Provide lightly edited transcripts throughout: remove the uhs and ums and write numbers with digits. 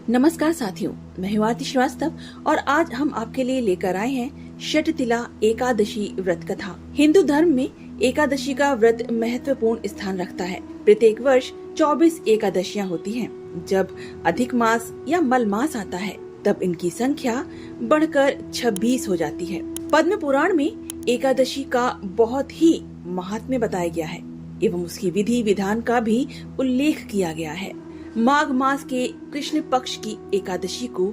नमस्कार साथियों, मैं हूँ आरती श्रीवास्तव और आज हम आपके लिए लेकर आए हैं षटतिला एकादशी व्रत कथा। हिंदू धर्म में एकादशी का व्रत महत्वपूर्ण स्थान रखता है। प्रत्येक वर्ष 24 एकादशियाँ होती हैं। जब अधिक मास या मल मास आता है तब इनकी संख्या बढ़कर 26 हो जाती है। पद्म पुराण में एकादशी का बहुत ही महात्म्य बताया गया है एवं उसकी विधि विधान का भी उल्लेख किया गया है। माघ मास के कृष्ण पक्ष की एकादशी को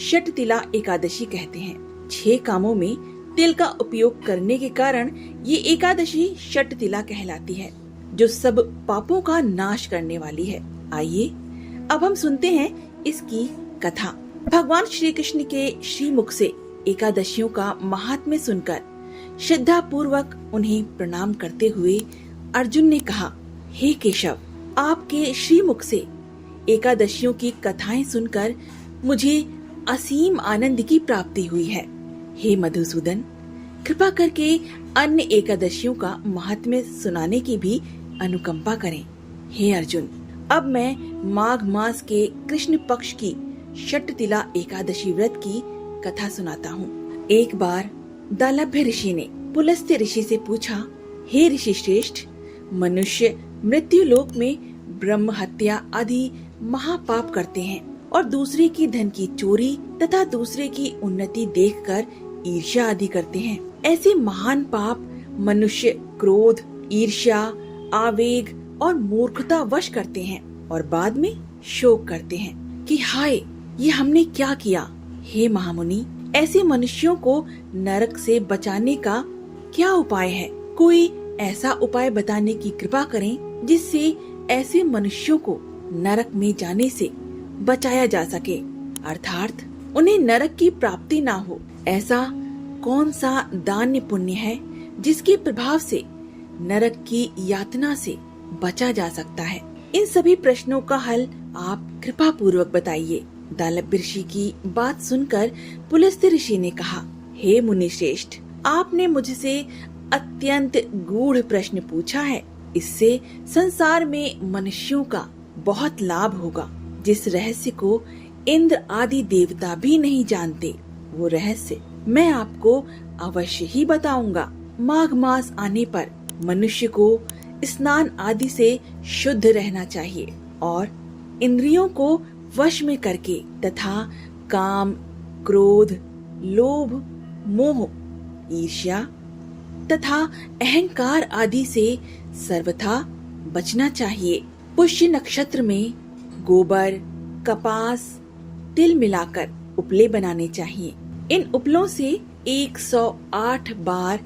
षटतिला एकादशी कहते हैं। 6 कामों में तिल का उपयोग करने के कारण ये एकादशी षटतिला कहलाती है, जो सब पापों का नाश करने वाली है। आइए अब हम सुनते हैं इसकी कथा। भगवान श्री कृष्ण के श्रीमुख से एकादशियों का महात्म्य सुनकर श्रद्धा पूर्वक उन्हें प्रणाम करते हुए अर्जुन ने कहा, हे केशव, आपके श्रीमुख से एकादशियों की कथाएं सुनकर मुझे असीम आनंद की प्राप्ति हुई है। हे मधुसूदन, कृपा करके अन्य एकादशियों का महात्म्य सुनाने की भी अनुकंपा करें। हे अर्जुन, अब मैं माघ मास के कृष्ण पक्ष की षटतिला एकादशी व्रत की कथा सुनाता हूँ। एक बार दालभ्य ऋषि ने पुलस्त्य ऋषि से पूछा, हे ऋषि श्रेष्ठ, मनुष्य मृत्यु लोक में ब्रह्म हत्या आदि महापाप करते हैं और दूसरे की धन की चोरी तथा दूसरे की उन्नति देखकर ईर्ष्या आदि करते हैं। ऐसे महान पाप मनुष्य क्रोध, ईर्ष्या, आवेग और मूर्खता वश करते हैं और बाद में शोक करते हैं कि हाय, ये हमने क्या किया। हे महामुनि, ऐसे मनुष्यों को नरक से बचाने का क्या उपाय है? कोई ऐसा उपाय बताने की कृपा करें जिससे ऐसे मनुष्यों को नरक में जाने से बचाया जा सके, अर्थात उन्हें नरक की प्राप्ति ना हो। ऐसा कौन सा दान पुण्य है जिसके प्रभाव से नरक की यातना से बचा जा सकता है? इन सभी प्रश्नों का हल आप कृपा पूर्वक बताइए। दालभ्य ऋषि की बात सुनकर पुलस्त्य ऋषि ने कहा, हे मुनि श्रेष्ठ, आपने मुझसे अत्यंत गूढ़ प्रश्न पूछा है। इससे संसार में मनुष्यों का बहुत लाभ होगा। जिस रहस्य को इंद्र आदि देवता भी नहीं जानते, वो रहस्य मैं आपको अवश्य ही बताऊंगा। माघ मास आने पर मनुष्य को स्नान आदि से शुद्ध रहना चाहिए और इंद्रियों को वश में करके तथा काम, क्रोध, लोभ, मोह, ईर्ष्या तथा अहंकार आदि से सर्वथा बचना चाहिए। पुष्य नक्षत्र में गोबर, कपास, तिल मिलाकर उपले बनाने चाहिए। इन उपलों से 108 बार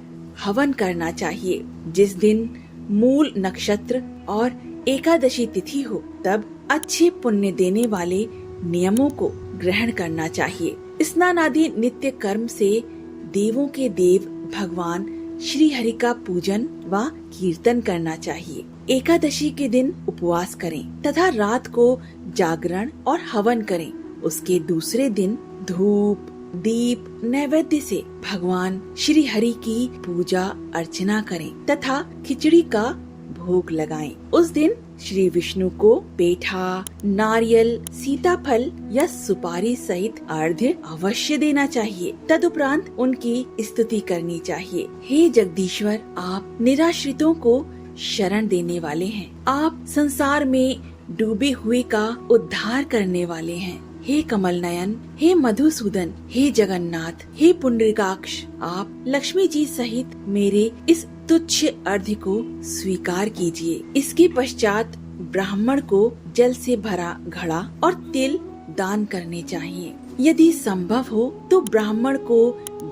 हवन करना चाहिए। जिस दिन मूल नक्षत्र और एकादशी तिथि हो तब अच्छे पुण्य देने वाले नियमों को ग्रहण करना चाहिए। स्नान आदि नित्य कर्म से देवों के देव भगवान श्री हरि का पूजन व कीर्तन करना चाहिए। एकादशी के दिन उपवास करें तथा रात को जागरण और हवन करें। उसके दूसरे दिन धूप, दीप, नैवेद्य से भगवान श्री हरि की पूजा अर्चना करें तथा खिचड़ी का भोग लगाएं। उस दिन श्री विष्णु को पेठा, नारियल, सीताफल या सुपारी सहित अर्घ्य अवश्य देना चाहिए। तदुपरांत उनकी स्तुति करनी चाहिए। हे जगदीश्वर, आप निराश्रितों को शरण देने वाले हैं। आप संसार में डूबे हुए का उद्धार करने वाले हैं। हे कमल नयन, हे मधुसूदन, हे जगन्नाथ, हे पुंडरीकाक्ष, आप लक्ष्मी जी सहित मेरे इस तुच्छ अर्घ्य को स्वीकार कीजिए। इसके पश्चात ब्राह्मण को जल से भरा घड़ा और तिल दान करने चाहिए। यदि संभव हो तो ब्राह्मण को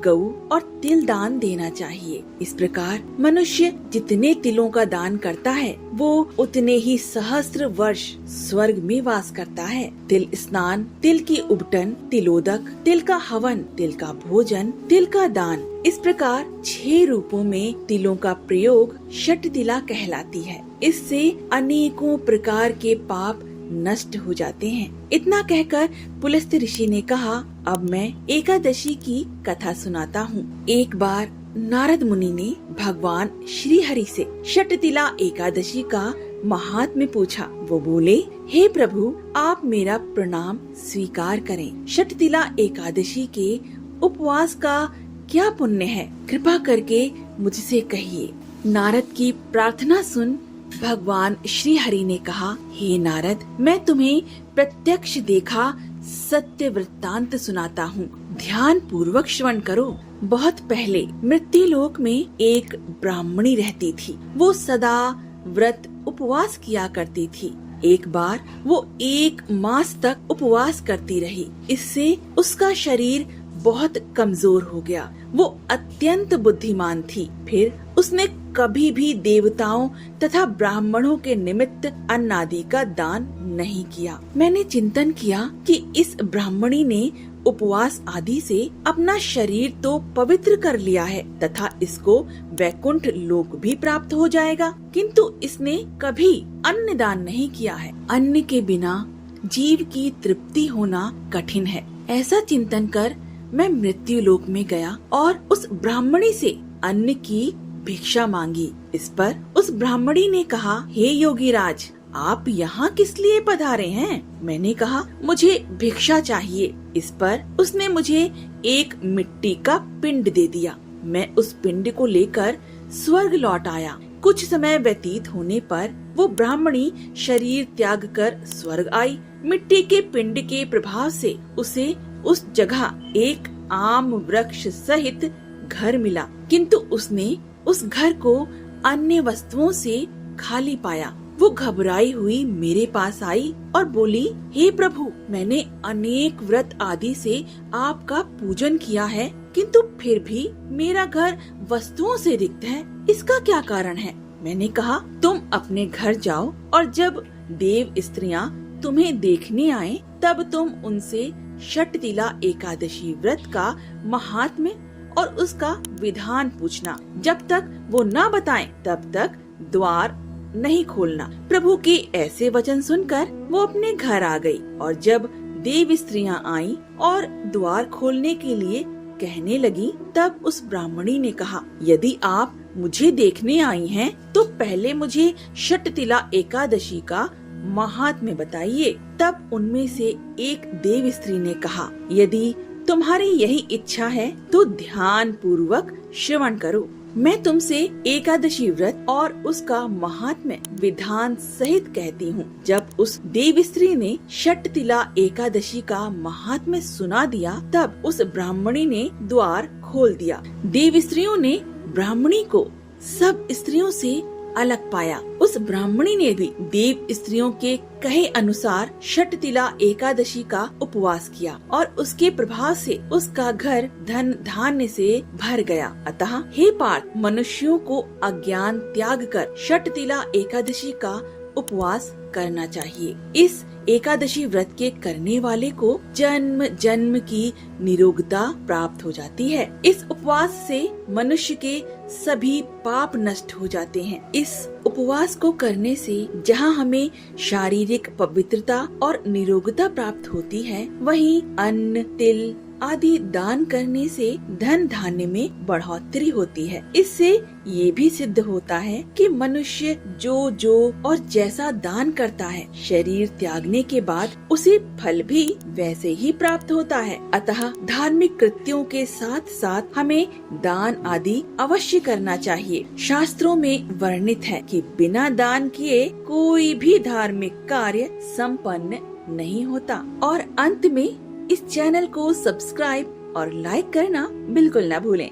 गऊ और तिल दान देना चाहिए। इस प्रकार मनुष्य जितने तिलों का दान करता है वो उतने ही सहस्त्र वर्ष स्वर्ग में वास करता है। तिल स्नान, तिल की उबटन, तिलोदक, तिल का हवन, तिल का भोजन, तिल का दान, इस प्रकार 6 रूपों में तिलों का प्रयोग षटतिला कहलाती है। इससे अनेकों प्रकार के पाप नष्ट हो जाते हैं। इतना कहकर पुलस्त्य ऋषि ने कहा, अब मैं एकादशी की कथा सुनाता हूँ। एक बार नारद मुनि ने भगवान श्री हरि से षटतिला एकादशी का महात्म्य पूछा। वो बोले, हे प्रभु, आप मेरा प्रणाम स्वीकार करें। षटतिला एकादशी के उपवास का क्या पुण्य है, कृपा करके मुझसे कहिए। नारद की प्रार्थना सुन भगवान श्री हरि ने कहा, हे नारद, मैं तुम्हें प्रत्यक्ष देखा सत्य वृत्तांत सुनाता हूँ, ध्यान पूर्वक श्रवण करो। बहुत पहले मृत्युलोक में एक ब्राह्मणी रहती थी। वो सदा व्रत उपवास किया करती थी। एक बार वो 1 मास तक उपवास करती रही। इससे उसका शरीर बहुत कमजोर हो गया। वो अत्यंत बुद्धिमान थी। फिर उसने कभी भी देवताओं तथा ब्राह्मणों के निमित्त अन्न आदि का दान नहीं किया। मैंने चिंतन किया कि इस ब्राह्मणी ने उपवास आदि से अपना शरीर तो पवित्र कर लिया है तथा इसको वैकुंठ लोक भी प्राप्त हो जाएगा, किंतु इसने कभी अन्न दान नहीं किया है। अन्न के बिना जीव की तृप्ति होना कठिन है। ऐसा चिंतन कर मैं मृत्यु लोक में गया और उस ब्राह्मणी से अन्न की भिक्षा मांगी। इस पर उस ब्राह्मणी ने कहा, हे योगी राज, आप यहाँ किस लिए पधारे हैं? मैंने कहा, मुझे भिक्षा चाहिए। इस पर उसने मुझे एक मिट्टी का पिंड दे दिया। मैं उस पिंड को लेकर स्वर्ग लौट आया। कुछ समय व्यतीत होने पर वो ब्राह्मणी शरीर त्याग कर स्वर्ग आई। मिट्टी के पिंड के प्रभाव से उसे उस जगह एक आम वृक्ष सहित घर मिला, किंतु उसने उस घर को अन्य वस्तुओं से खाली पाया। वो घबराई हुई मेरे पास आई और बोली, हे प्रभु, मैंने अनेक व्रत आदि से आपका पूजन किया है, किंतु फिर भी मेरा घर वस्तुओं से रिक्त है। इसका क्या कारण है? मैंने कहा, तुम अपने घर जाओ और जब देव स्त्रियां तुम्हें देखने आए तब तुम उनसे षटतिला एकादशी व्रत का महात्म्य और उसका विधान पूछना। जब तक वो न बताएं तब तक द्वार नहीं खोलना। प्रभु के ऐसे वचन सुनकर वो अपने घर आ गई और जब देव स्त्रियां आईं और द्वार खोलने के लिए कहने लगी, तब उस ब्राह्मणी ने कहा, यदि आप मुझे देखने आई हैं, तो पहले मुझे षटतिला एकादशी का महात्म्य बताइए। तब उनमें से एक देव स्त्री ने कहा, यदि तुम्हारी यही इच्छा है तो ध्यान पूर्वक श्रवण करो। मैं तुमसे एकादशी व्रत और उसका महात्म्य विधान सहित कहती हूँ। जब उस देव स्त्री ने षटतिला एकादशी का महात्म्य सुना दिया, तब उस ब्राह्मणी ने द्वार खोल दिया। देव स्त्रियों ने ब्राह्मणी को सब स्त्रियों से अलग पाया। उस ब्राह्मणी ने भी देव स्त्रियों के कहे अनुसार षटतिला एकादशी का उपवास किया और उसके प्रभाव से उसका घर धन धान्य से भर गया। अतः हे पार्थ, मनुष्यों को अज्ञान त्याग कर षटतिला एकादशी का उपवास करना चाहिए। इस एकादशी व्रत के करने वाले को जन्म जन्म की निरोगता प्राप्त हो जाती है। इस उपवास से मनुष्य के सभी पाप नष्ट हो जाते हैं। इस उपवास को करने से जहाँ हमें शारीरिक पवित्रता और निरोगता प्राप्त होती है, वहीं अन्न, तिल आदि दान करने से धन धान्य में बढ़ोतरी होती है। इससे ये भी सिद्ध होता है कि मनुष्य जो और जैसा दान करता है, शरीर त्यागने के बाद उसे फल भी वैसे ही प्राप्त होता है। अतः धार्मिक कृत्यों के साथ साथ हमें दान आदि अवश्य करना चाहिए। शास्त्रों में वर्णित है कि बिना दान किए कोई भी धार्मिक कार्य संपन्न नहीं होता। और अंत में इस चैनल को सब्सक्राइब और लाइक करना बिल्कुल न भूलें।